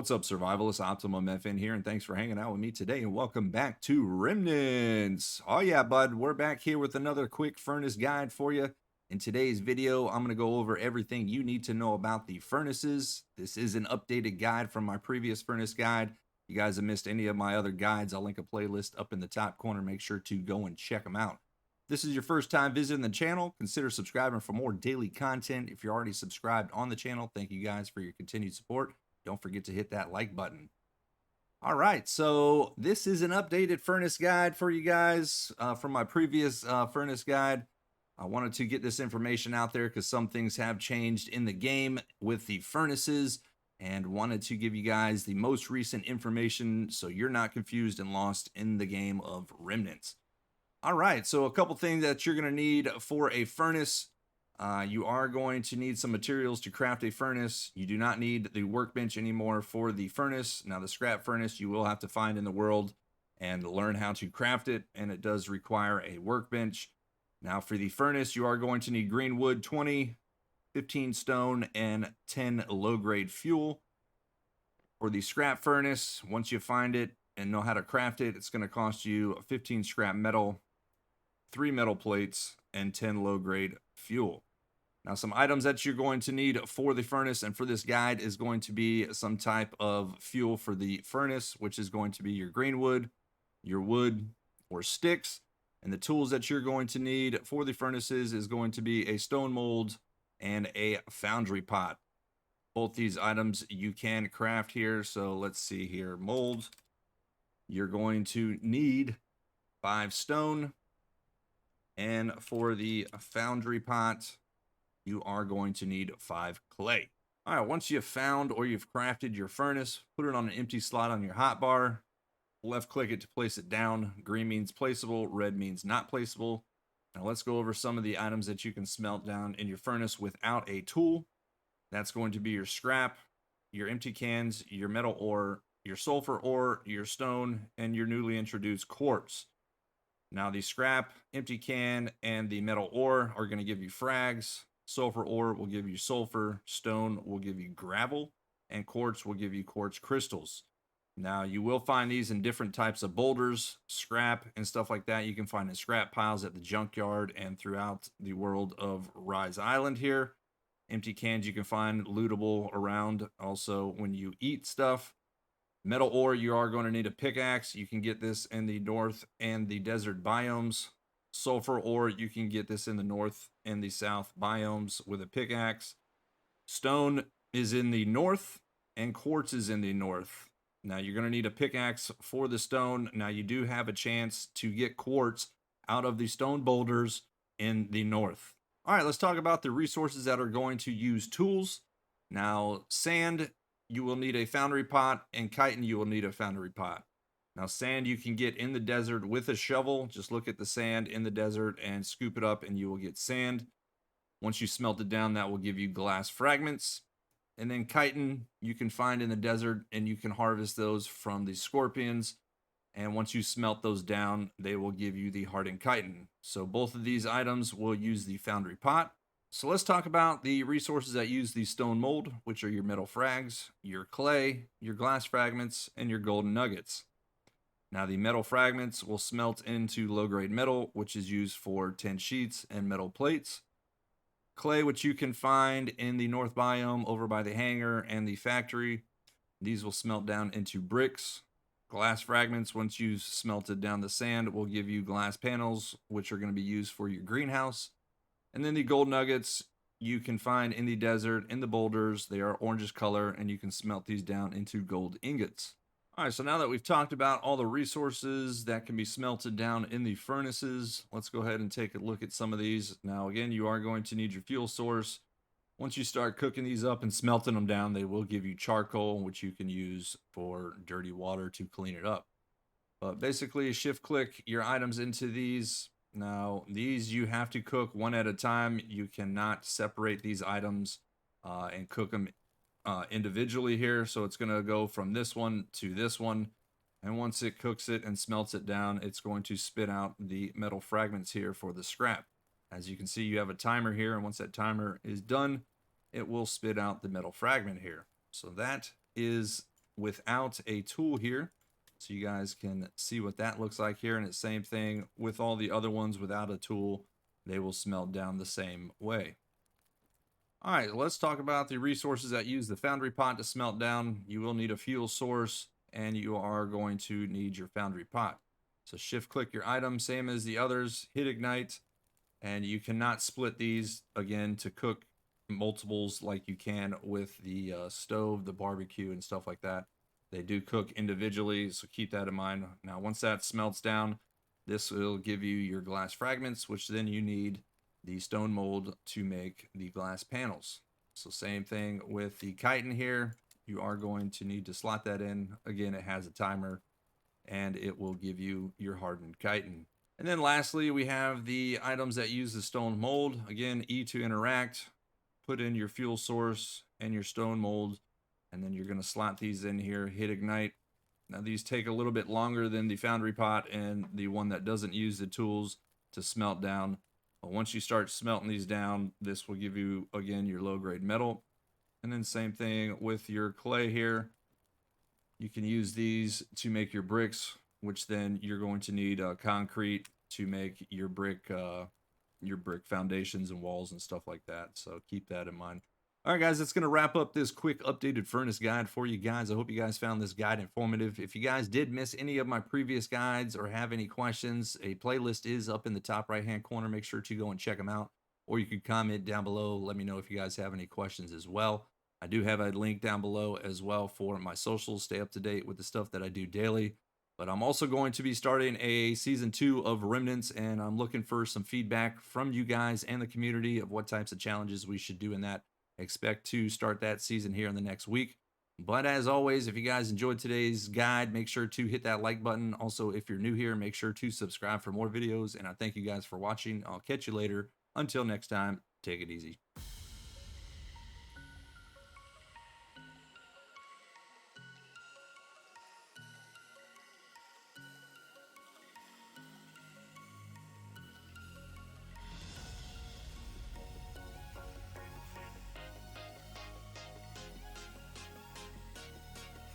What's up, survivalists? Optimum FN here, and thanks for hanging out with me today. And welcome back to Remnants. Oh yeah, bud, we're back here with another quick furnace guide for you. In today's video, I'm going to go over everything you need to know about the furnaces. This is an updated guide from my previous furnace guide. If you guys have missed any of my other guides, I'll link a playlist up in the top corner. Make sure to go and check them out. If this is your first time visiting the channel, consider subscribing for more daily content. If you're already subscribed on the channel, thank you guys for your continued support. Don't forget to hit that like button. All right, so this is an updated furnace guide for you guys from my previous furnace guide. I wanted to get this information out there because some things have changed in the game with the furnaces, and wanted to give you guys the most recent information so you're not confused and lost in the game of Remnants. All right, so a couple things that you're going to need for a furnace. You are going to need some materials to craft a furnace. You do not need the workbench anymore for the furnace. Now, the scrap furnace you will have to find in the world and learn how to craft it, and it does require a workbench. Now, for the furnace, you are going to need green wood 20, 15 stone, and 10 low-grade fuel. For the scrap furnace, once you find it and know how to craft it, it's going to cost you 15 scrap metal, 3 metal plates, and 10 low-grade fuel. Now, some items that you're going to need for the furnace and for this guide is going to be some type of fuel for the furnace, which is going to be your green wood, your wood, or sticks. And the tools that you're going to need for the furnaces is going to be a stone mold and a foundry pot. Both these items you can craft here. So let's see here. Mold, you're going to need 5 stone. And for the foundry pot, you are going to need 5 clay. All right, once you've found or you've crafted your furnace, put it on an empty slot on your hotbar. Left click it to place it down. Green means placeable, red means not placeable. Now let's go over some of the items that you can smelt down in your furnace without a tool. That's going to be your scrap, your empty cans, your metal ore, your sulfur ore, your stone, and your newly introduced quartz. Now the scrap, empty can, and the metal ore are going to give you frags. Sulfur ore will give you sulfur, stone will give you gravel, and quartz will give you quartz crystals. Now, you will find these in different types of boulders, scrap, and stuff like that. You can find in scrap piles at the junkyard and throughout the world of Rise Island here. Empty cans you can find lootable around also when you eat stuff. Metal ore, you are going to need a pickaxe. You can get this in the north and the desert biomes. Sulfur ore, you can get this in the north and the south biomes with a pickaxe. Stone is in the north and quartz is in the north. Now you're going to need a pickaxe for the stone. Now you do have a chance to get quartz out of the stone boulders in the north. All right, let's talk about the resources that are going to use tools. Now, sand, you will need a foundry pot, and chitin, you will need a foundry pot. Now, sand you can get in the desert with a shovel. Just look at the sand in the desert and scoop it up and you will get sand. Once you smelt it down, that will give you glass fragments. And then chitin you can find in the desert, and you can harvest those from the scorpions. And once you smelt those down, they will give you the hardened chitin. So both of these items will use the foundry pot. So let's talk about the resources that use the stone mold, which are your metal frags, your clay, your glass fragments, and your golden nuggets. Now the metal fragments will smelt into low-grade metal, which is used for 10 sheets and metal plates. Clay, which you can find in the north biome over by the hangar and the factory. These will smelt down into bricks. Glass fragments, once you've smelted down the sand, will give you glass panels, which are going to be used for your greenhouse. And then the gold nuggets you can find in the desert, in the boulders. They are orangish color, and you can smelt these down into gold ingots. All right, so now that we've talked about all the resources that can be smelted down in the furnaces, let's go ahead and take a look at some of these. Now, again, you are going to need your fuel source. Once you start cooking these up and smelting them down, they will give you charcoal, which you can use for dirty water to clean it up. But basically, shift click your items into these. Now, these you have to cook one at a time. You cannot separate these items and cook them individually here. So it's going to go from this one to this one. And once it cooks it and smelts it down, it's going to spit out the metal fragments here for the scrap. As you can see, you have a timer here. And once that timer is done, it will spit out the metal fragment here. So that is without a tool here. So you guys can see what that looks like here. And it's same thing with all the other ones without a tool. They will smelt down the same way. All right, let's talk about the resources that use the foundry pot to smelt down. You will need a fuel source and you are going to need your foundry pot. So shift click your item, same as the others, hit ignite, and you cannot split these again to cook multiples like you can with the stove, the barbecue, and stuff like that. They do cook individually, so keep that in mind. Now, once that smelts down, this will give you your glass fragments, which then you need the stone mold to make the glass panels. So same thing with the chitin here. You are going to need to slot that in. Again, it has a timer, and it will give you your hardened chitin. And then lastly, we have the items that use the stone mold. Again, E to interact, put in your fuel source and your stone mold, and then you're going to slot these in here, hit ignite. Now these take a little bit longer than the foundry pot and the one that doesn't use the tools to smelt down. But once you start smelting these down, this will give you, again, your low grade metal. And then same thing with your clay here. You can use these to make your bricks, which then you're going to need concrete to make your brick foundations and walls and stuff like that. So keep that in mind. All right, guys, that's going to wrap up this quick updated furnace guide for you guys. I hope you guys found this guide informative. If you guys did miss any of my previous guides or have any questions, a playlist is up in the top right-hand corner. Make sure to go and check them out. Or you could comment down below. Let me know if you guys have any questions as well. I do have a link down below as well for my socials. Stay up to date with the stuff that I do daily. But I'm also going to be starting a season 2 of Remnants, and I'm looking for some feedback from you guys and the community of what types of challenges we should do in that. Expect to start that season here in the next week. But as always, if you guys enjoyed today's guide, make sure to hit that like button. Also, if you're new here, make sure to subscribe for more videos. And I thank you guys for watching. I'll catch you later. Until next time, take it easy.